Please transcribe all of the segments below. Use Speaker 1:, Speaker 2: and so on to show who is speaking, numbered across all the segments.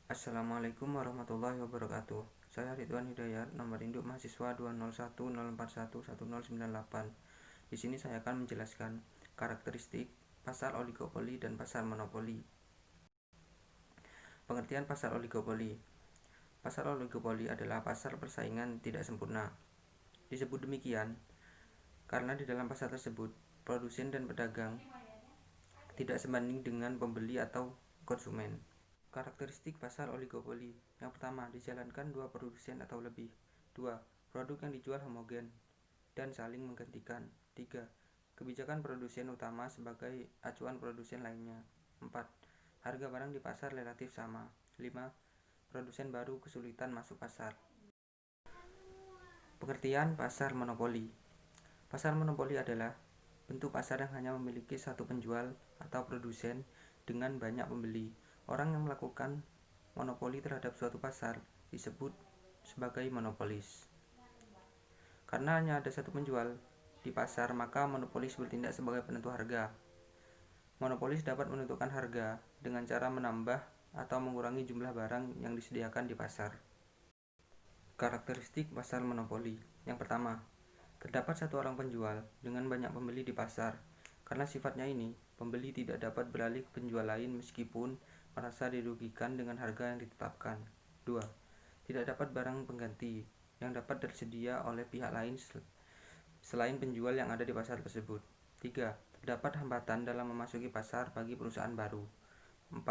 Speaker 1: Assalamualaikum warahmatullahi wabarakatuh. Saya Ridwan Hidayat, nomor induk mahasiswa 20104111098. Di sini saya akan menjelaskan karakteristik pasar oligopoli dan pasar monopoli. Pengertian pasar oligopoli. Pasar oligopoli adalah pasar persaingan tidak sempurna. Disebut demikian karena di dalam pasar tersebut, produsen dan pedagang tidak sebanding dengan pembeli atau konsumen. Karakteristik pasar oligopoli. Yang pertama, dijalankan dua produsen atau lebih. 2. Produk yang dijual homogen dan saling menggantikan. 3. Kebijakan produsen utama sebagai acuan produsen lainnya. 4. Harga barang di pasar relatif sama. 5. Produsen baru kesulitan masuk pasar. Pengertian pasar monopoli. Pasar monopoli adalah bentuk pasar yang hanya memiliki satu penjual atau produsen dengan banyak pembeli. Orang yang melakukan monopoli terhadap suatu pasar disebut sebagai monopolis. Karena hanya ada satu penjual di pasar, maka monopolis bertindak sebagai penentu harga. Monopolis dapat menentukan harga dengan cara menambah atau mengurangi jumlah barang yang disediakan di pasar. Karakteristik pasar monopoli. Yang pertama, terdapat satu orang penjual dengan banyak pembeli di pasar. Karena sifatnya ini, pembeli tidak dapat beralih ke penjual lain meskipun merasa dirugikan dengan harga yang ditetapkan. 2. Tidak dapat barang pengganti yang dapat tersedia oleh pihak lain selain penjual yang ada di pasar tersebut. 3. Terdapat hambatan dalam memasuki pasar bagi perusahaan baru. 4.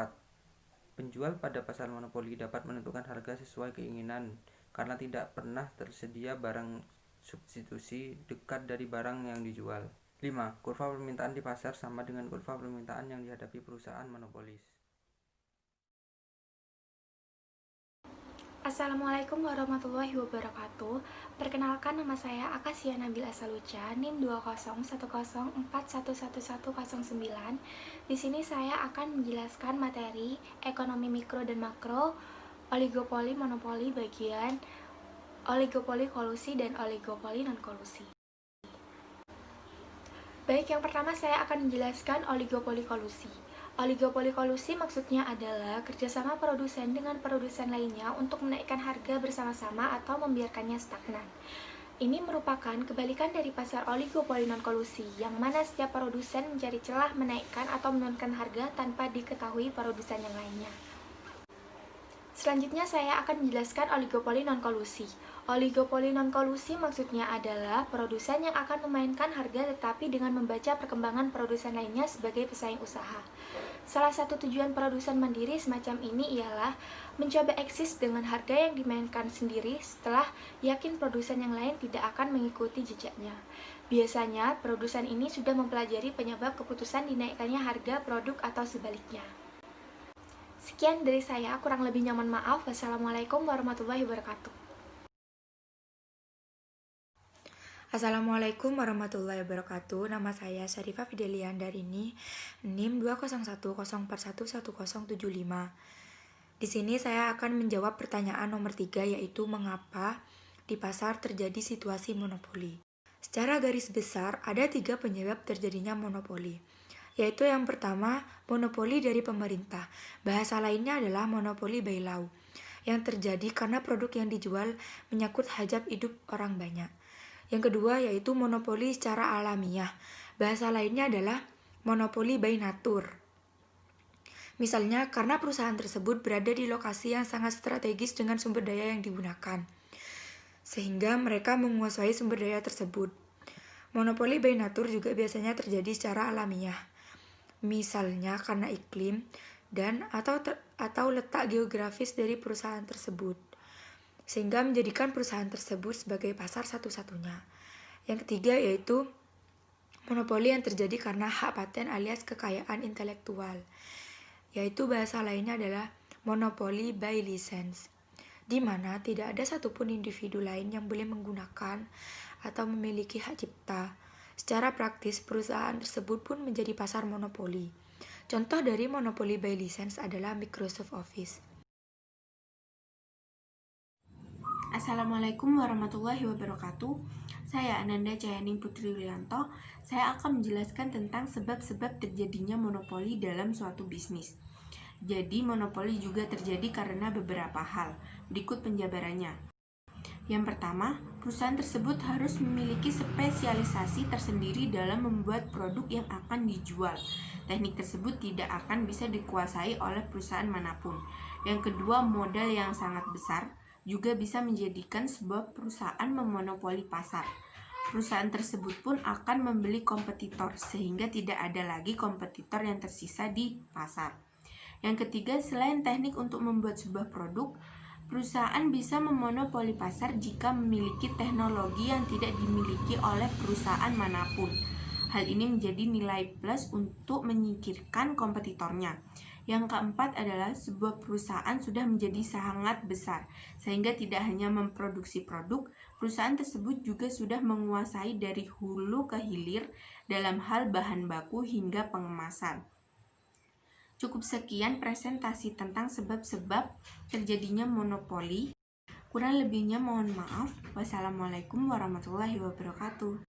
Speaker 1: Penjual pada pasar monopoli dapat menentukan harga sesuai keinginan karena tidak pernah tersedia barang substitusi dekat dari barang yang dijual. 5. Kurva permintaan di pasar sama dengan kurva permintaan yang dihadapi perusahaan monopolis.
Speaker 2: Assalamualaikum warahmatullahi wabarakatuh. Perkenalkan, nama saya Akasia Nabila Saluca, NIM 20104111109. Di sini saya akan menjelaskan materi ekonomi mikro dan makro, oligopoli monopoli bagian oligopoli kolusi dan oligopoli non kolusi. Baik, yang pertama saya akan menjelaskan oligopoli kolusi. Oligopoli kolusi maksudnya adalah kerjasama produsen dengan produsen lainnya untuk menaikkan harga bersama-sama atau membiarkannya stagnan. Ini merupakan kebalikan dari pasar oligopoli non-kolusi, yang mana setiap produsen mencari celah menaikkan atau menurunkan harga tanpa diketahui produsen yang lainnya. Selanjutnya saya akan menjelaskan oligopoli non-kolusi. Oligopoli non-kolusi maksudnya adalah produsen yang akan memainkan harga tetapi dengan membaca perkembangan produsen lainnya sebagai pesaing usaha. Salah satu tujuan produsen mandiri semacam ini ialah mencoba eksis dengan harga yang dimainkan sendiri setelah yakin produsen yang lain tidak akan mengikuti jejaknya. Biasanya, produsen ini sudah mempelajari penyebab keputusan dinaikkannya harga produk atau sebaliknya. Sekian dari saya, kurang lebihnya mohon maaf. Wassalamualaikum warahmatullahi wabarakatuh.
Speaker 3: Assalamualaikum warahmatullahi wabarakatuh. Nama saya Syarifah Fidelian dari NIM 20110411075. Di sini saya akan menjawab pertanyaan nomor 3, yaitu mengapa di pasar terjadi situasi monopoli. Secara garis besar, ada 3 penyebab terjadinya monopoli, yaitu yang pertama, monopoli dari pemerintah. Bahasa lainnya adalah monopoli by law, yang terjadi karena produk yang dijual menyangkut hajat hidup orang banyak. Yang kedua yaitu monopoli secara alamiah. Bahasa lainnya adalah monopoli by nature. Misalnya karena perusahaan tersebut berada di lokasi yang sangat strategis dengan sumber daya yang digunakan, sehingga mereka menguasai sumber daya tersebut. Monopoli by nature juga biasanya terjadi secara alamiah. Misalnya karena iklim dan atau letak geografis dari perusahaan tersebut, sehingga menjadikan perusahaan tersebut sebagai pasar satu-satunya. Yang ketiga yaitu monopoli yang terjadi karena hak paten alias kekayaan intelektual, yaitu bahasa lainnya adalah monopoli by license, di mana tidak ada satupun individu lain yang boleh menggunakan atau memiliki hak cipta. Secara praktis, perusahaan tersebut pun menjadi pasar monopoli. Contoh dari monopoli by license adalah Microsoft Office.
Speaker 4: Assalamualaikum warahmatullahi wabarakatuh. Saya Ananda Cahayaning Putri Yulianto. Saya akan menjelaskan tentang sebab-sebab terjadinya monopoli dalam suatu bisnis. Jadi monopoli juga terjadi karena beberapa hal. Berikut penjabarannya. Yang pertama, perusahaan tersebut harus memiliki spesialisasi tersendiri dalam membuat produk yang akan dijual. Teknik tersebut tidak akan bisa dikuasai oleh perusahaan manapun. Yang kedua, modal yang sangat besar juga bisa menjadikan sebuah perusahaan memonopoli pasar. Perusahaan tersebut pun akan membeli kompetitor sehingga tidak ada lagi kompetitor yang tersisa di pasar. Yang ketiga, selain teknik untuk membuat sebuah produk, perusahaan bisa memonopoli pasar jika memiliki teknologi yang tidak dimiliki oleh perusahaan manapun. Hal ini menjadi nilai plus untuk menyingkirkan kompetitornya. Yang keempat adalah sebuah perusahaan sudah menjadi sangat besar, sehingga tidak hanya memproduksi produk, perusahaan tersebut juga sudah menguasai dari hulu ke hilir dalam hal bahan baku hingga pengemasan. Cukup sekian presentasi tentang sebab-sebab terjadinya monopoli. Kurang lebihnya mohon maaf. Wassalamualaikum warahmatullahi wabarakatuh.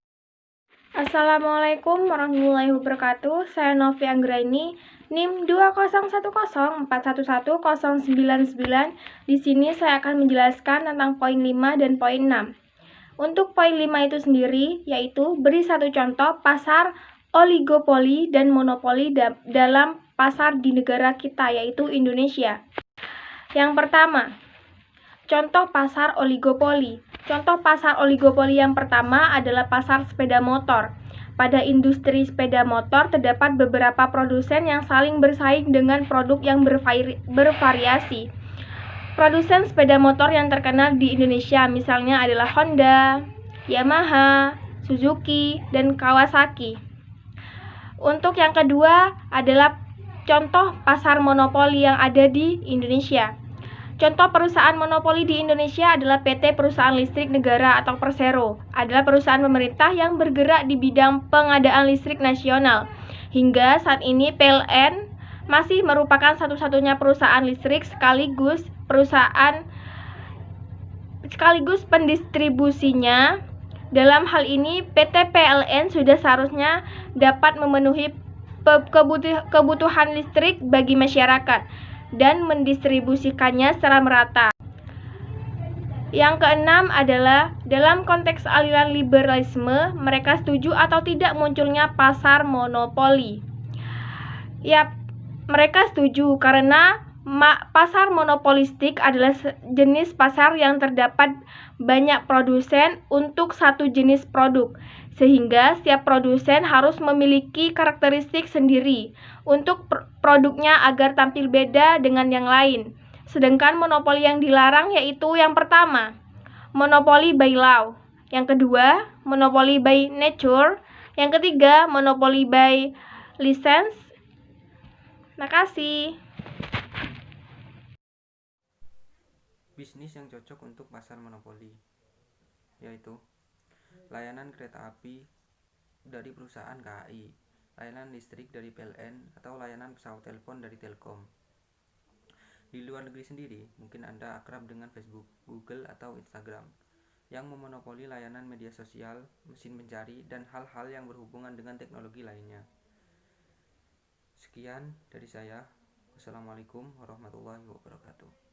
Speaker 2: Assalamualaikum warahmatullahi wabarakatuh. Saya Novi Anggraini, NIM 20110411099. Di sini saya akan menjelaskan tentang poin 5 dan poin 6. Untuk poin 5 itu sendiri, yaitu beri satu contoh pasar oligopoli dan monopoli dalam pasar di negara kita, yaitu Indonesia. Yang pertama, contoh pasar oligopoli. Contoh pasar oligopoli yang pertama adalah pasar sepeda motor. Pada industri sepeda motor terdapat beberapa produsen yang saling bersaing dengan produk yang bervariasi. Produsen sepeda motor yang terkenal di Indonesia misalnya adalah Honda, Yamaha, Suzuki, dan Kawasaki. Untuk yang kedua adalah contoh pasar monopoli yang ada di Indonesia. Contoh perusahaan monopoli di Indonesia adalah PT Perusahaan Listrik Negara atau Persero. Adalah perusahaan pemerintah yang bergerak di bidang pengadaan listrik nasional. Hingga saat ini PLN masih merupakan satu-satunya perusahaan listrik sekaligus pendistribusinya. Dalam hal ini PT PLN sudah seharusnya dapat memenuhi kebutuhan listrik bagi masyarakat dan mendistribusikannya secara merata. Yang keenam adalah dalam konteks aliran liberalisme, mereka setuju atau tidak munculnya pasar monopoli. Ya, mereka setuju karena pasar monopolistik adalah jenis pasar yang terdapat banyak produsen untuk satu jenis produk, sehingga setiap produsen harus memiliki karakteristik sendiri untuk produknya agar tampil beda dengan yang lain. Sedangkan monopoli yang dilarang yaitu yang pertama, monopoli by law. Yang kedua, monopoli by nature. Yang ketiga, monopoli by license. Terima kasih.
Speaker 1: Bisnis yang cocok untuk pasar monopoli yaitu layanan kereta api dari perusahaan KAI, layanan listrik dari PLN, atau layanan pesawat telepon dari Telkom. Di luar negeri sendiri, mungkin Anda akrab dengan Facebook, Google, atau Instagram yang memonopoli layanan media sosial, mesin pencari, dan hal-hal yang berhubungan dengan teknologi lainnya. Sekian dari saya. Wassalamualaikum warahmatullahi wabarakatuh.